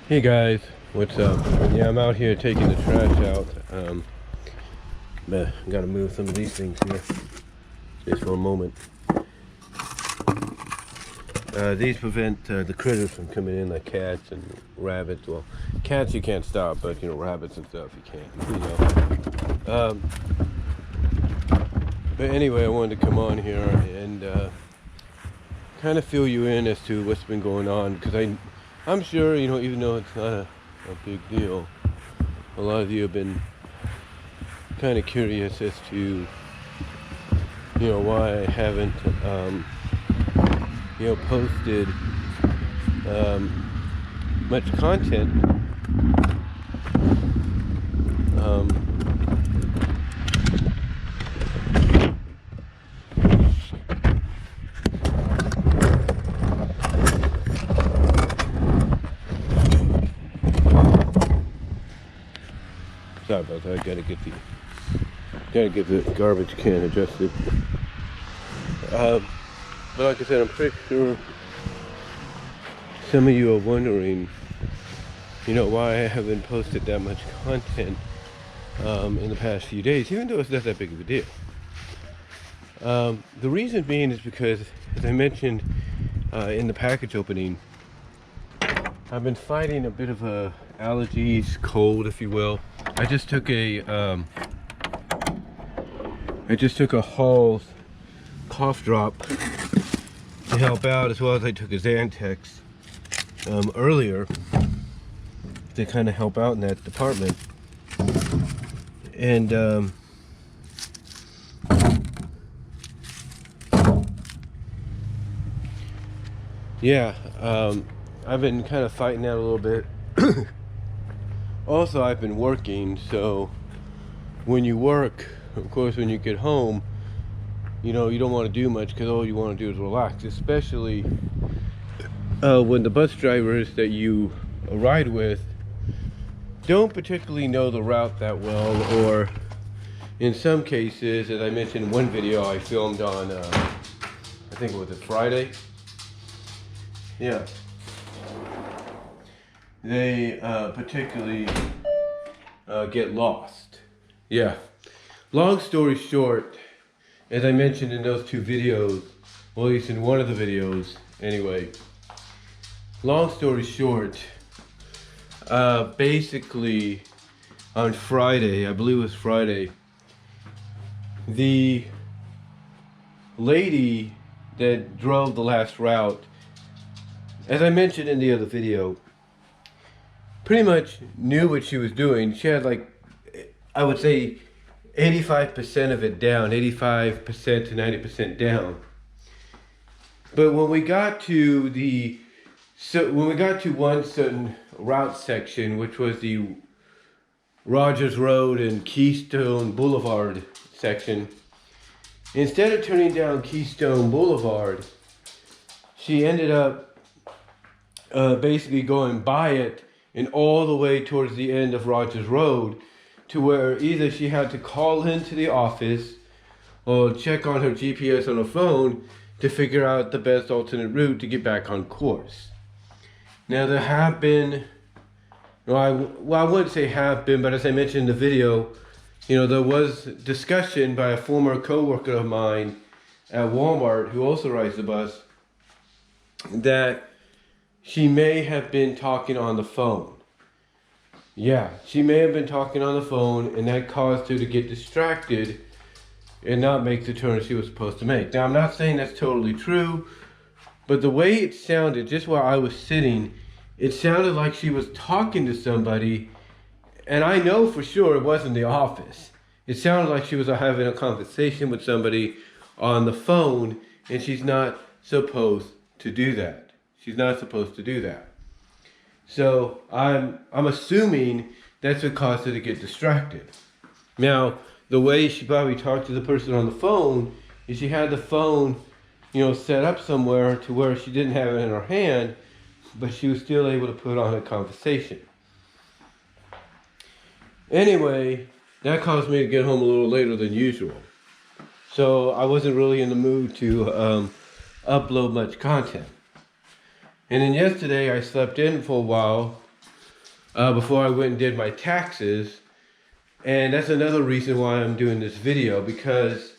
Hey guys, what's up? Yeah, I'm out here taking the trash out. But I gotta move some of these things here just for a moment. These prevent the critters from coming in, like cats and rabbits. Well, cats you can't stop, but rabbits and stuff you can. But anyway, I wanted to come on here and kind of fill you in as to what's been going on, because I'm sure, even though it's not a big deal, a lot of you have been kind of curious as to, why I haven't, posted much content. Sorry about that. I gotta get the garbage can adjusted. But like I said, I'm pretty sure some of you are wondering, why I haven't posted that much content in the past few days, even though it's not that big of a deal. The reason being is because, as I mentioned in the package opening, I've been fighting a bit of a allergies, cold, if you will. I just took a Hall's cough drop to help out, as well as I took a Xantex earlier to kind of help out in that department. And I've been kind of fighting that a little bit. Also, I've been working, so when you work, of course, when you get home, you don't want to do much, because all you want to do is relax, especially when the bus drivers that you ride with don't particularly know the route that well, or in some cases, as I mentioned in one video I filmed on, I think it was a Friday. Yeah. They particularly get lost. Yeah. Long story short, as I mentioned in those two videos, well, at least in one of the videos, anyway. Long story short, basically on Friday, I believe it was Friday, the lady that drove the last route, as I mentioned in the other video, pretty much knew what she was doing. She had, like, I would say 85% of it down, 85% to 90% down. But when we got to one certain route section, which was the Rogers Road and Keystone Boulevard section, instead of turning down Keystone Boulevard, she ended up basically going by it and all the way towards the end of Rogers Road, to where either she had to call into the office or check on her GPS on her phone to figure out the best alternate route to get back on course. Now, there have been, I wouldn't say have been, but as I mentioned in the video, there was discussion by a former co-worker of mine at Walmart, who also rides the bus, that she may have been talking on the phone. Yeah, she may have been talking on the phone, and that caused her to get distracted and not make the turn she was supposed to make. Now, I'm not saying that's totally true, but the way it sounded, just where I was sitting, it sounded like she was talking to somebody, and I know for sure it wasn't the office. It sounded like she was having a conversation with somebody on the phone, and she's not supposed to do that. She's not supposed to do that. So I'm assuming that's what caused her to get distracted. Now, the way she probably talked to the person on the phone is she had the phone, set up somewhere to where she didn't have it in her hand, but she was still able to put on a conversation. Anyway, that caused me to get home a little later than usual. So I wasn't really in the mood to upload much content. And then yesterday I slept in for a while before I went and did my taxes. And that's another reason why I'm doing this video, because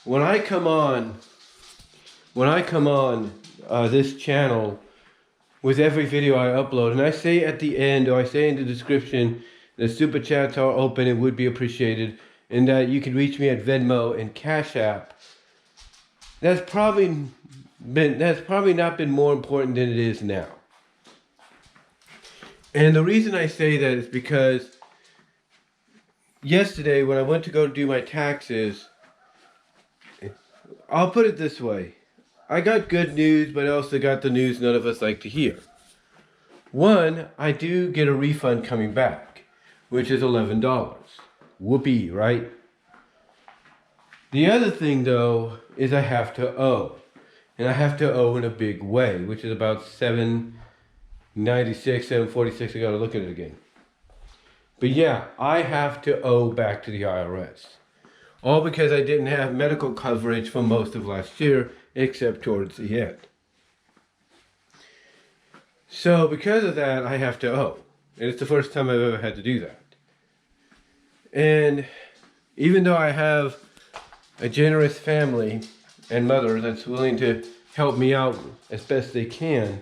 when I come on this channel with every video I upload, and I say at the end, or I say in the description, that super chats are open and would be appreciated, and that you can reach me at Venmo and Cash App. That's probably not been more important than it is now. And the reason I say that is because yesterday when I went to go do my taxes, I'll put it this way. I got good news, but I also got the news none of us like to hear. One, I do get a refund coming back, which is $11. Whoopee, right? The other thing, though, is I have to owe. And I have to owe in a big way, which is about $7.96, $7.46. I gotta look at it again. But yeah, I have to owe back to the IRS. All because I didn't have medical coverage for most of last year, except towards the end. So because of that, I have to owe. And it's the first time I've ever had to do that. And even though I have a generous family and mother that's willing to help me out as best they can,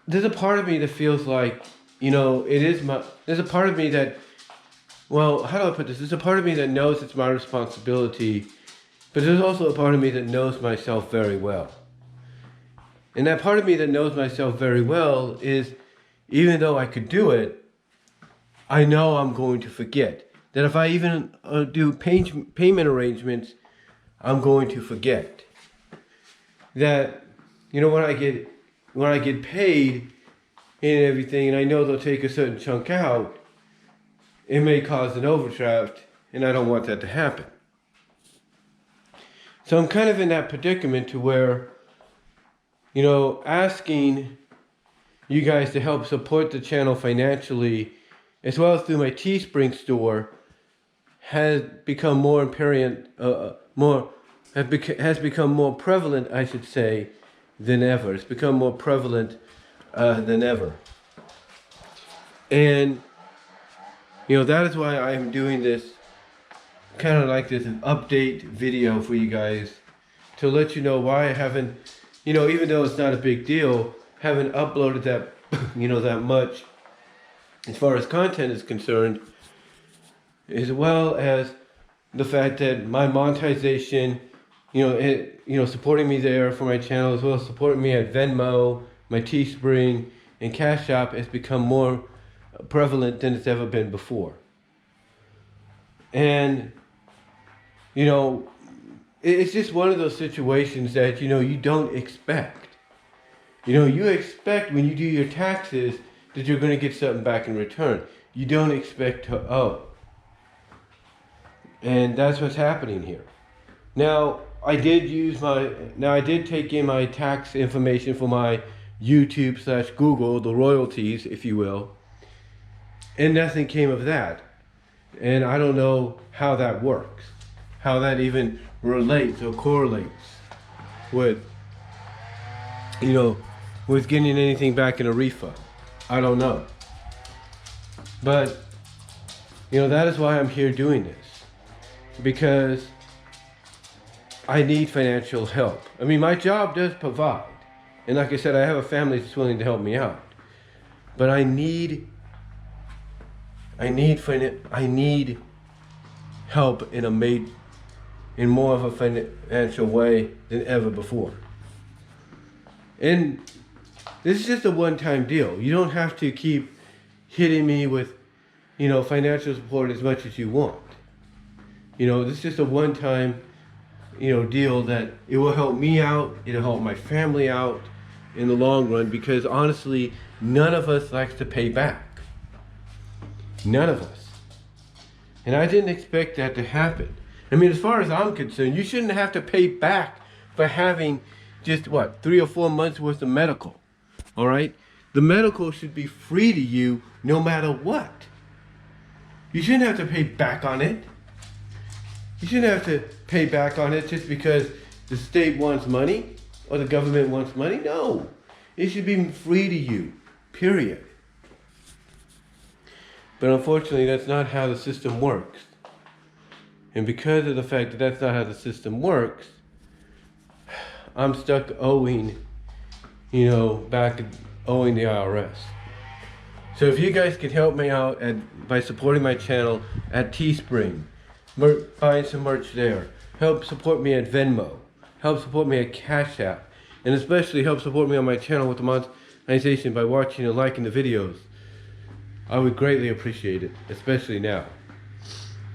there's a part of me that feels like, there's a part of me that, well, how do I put this? There's a part of me that knows it's my responsibility, but there's also a part of me that knows myself very well. And that part of me that knows myself very well is, even though I could do it, I know I'm going to forget. That if I even do payment arrangements, I'm going to forget. That, when I get paid and everything, and I know they'll take a certain chunk out, it may cause an overdraft, and I don't want that to happen. So I'm kind of in that predicament to where, asking you guys to help support the channel financially, as well as through my Teespring store, has become more has become more prevalent, I should say, than ever. It's become more prevalent than ever. And that is why I'm doing this kind of like this update video for you guys, to let you know why I haven't, even though it's not a big deal, haven't uploaded that, that much as far as content is concerned, as well as the fact that my monetization, supporting me there for my channel, as well as supporting me at Venmo, my Teespring, and Cash App has become more prevalent than it's ever been before. And, it's just one of those situations that, you don't expect. You expect when you do your taxes that you're going to get something back in return. You don't expect to owe. And that's what's happening here. Now, I did take in my tax information for my YouTube/Google, the royalties, if you will. And nothing came of that. And I don't know how that works. How that even relates or correlates with, with getting anything back in a refund. I don't know. But, that is why I'm here doing this. Because I need financial help. I mean, my job does provide. And like I said, I have a family that's willing to help me out. But I need help in more of a financial way than ever before. And this is just a one-time deal. You don't have to keep hitting me with, financial support as much as you want. This is just a one-time, deal that it will help me out. It'll help my family out in the long run, because honestly, none of us likes to pay back. None of us. And I didn't expect that to happen. I mean, as far as I'm concerned, you shouldn't have to pay back for having just 3 or 4 months worth of medical. All right? The medical should be free to you no matter what. You shouldn't have to pay back on it. You shouldn't have to pay back on it just because the state wants money or the government wants money. No. It should be free to you. period. But unfortunately, that's not how the system works. And because of the fact that that's not how the system works, I'm stuck owing, back owing the IRS. So if you guys could help me out by supporting my channel at Teespring, buying some merch there, help support me at Venmo, help support me at Cash App, and especially help support me on my channel with the monetization by watching and liking the videos, I would greatly appreciate it, especially now.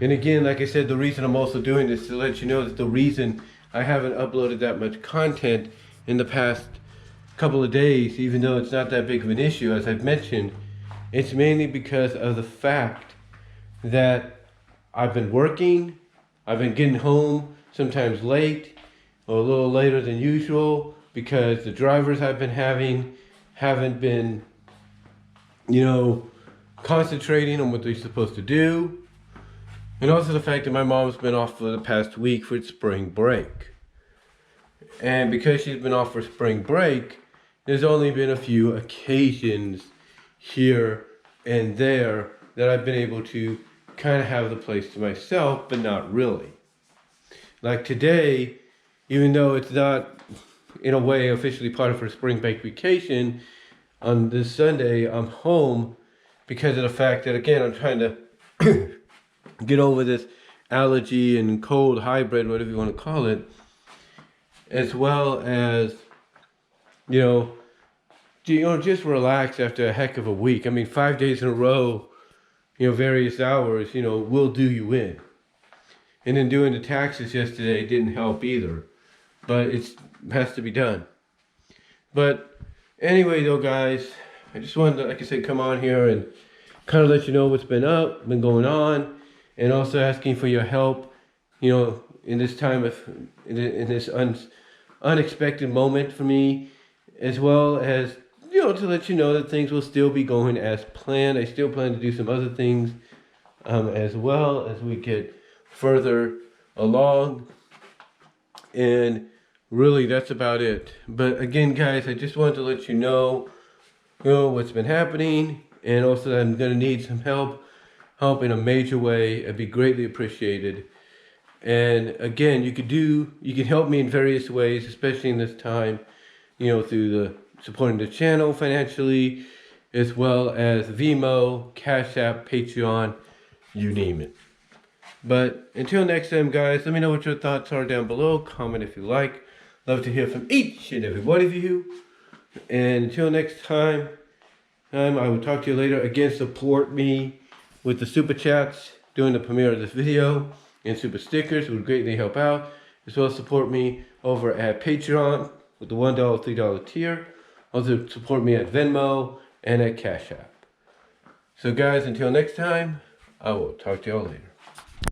And again, like I said, the reason I'm also doing this is to let you know that the reason I haven't uploaded that much content in the past couple of days, even though it's not that big of an issue, as I've mentioned, it's mainly because of the fact that I've been working, I've been getting home sometimes late or a little later than usual because the drivers I've been having haven't been, concentrating on what they're supposed to do. And also the fact that my mom's been off for the past week for spring break. And because she's been off for spring break, there's only been a few occasions here and there that I've been able to kind of have the place to myself, but not really. Like today, even though it's not in a way officially part of her spring break vacation, on this Sunday I'm home because of the fact that, again, I'm trying to get over this allergy and cold hybrid, whatever you want to call it, as well as, just relax after a heck of a week. I mean, 5 days in a row, various hours, will do you in. And then doing the taxes yesterday didn't help either, but it has to be done. But anyway, though, guys, I just wanted to, like I said, come on here and kind of let you know what's been going on, and also asking for your help, in this time in this unexpected moment for me, as well as, to let you know that things will still be going as planned. I still plan to do some other things, as well as we get further along, and really that's about it. But again, guys, I just wanted to let you know, what's been happening, and also that I'm going to need some help in a major way. It'd be greatly appreciated. And again, you can help me in various ways, especially in this time, through the supporting the channel financially, as well as Venmo, Cash App, Patreon, you name it. But until next time, guys, let me know what your thoughts are down below. Comment if you like. Love to hear from each and every one of you. And until next time, I will talk to you later. Again, support me with the super chats during the premiere of this video, and super stickers would greatly help out. As well as support me over at Patreon with the $1, $3 tier. Also support me at Venmo and at Cash App. So guys, until next time, I will talk to y'all later.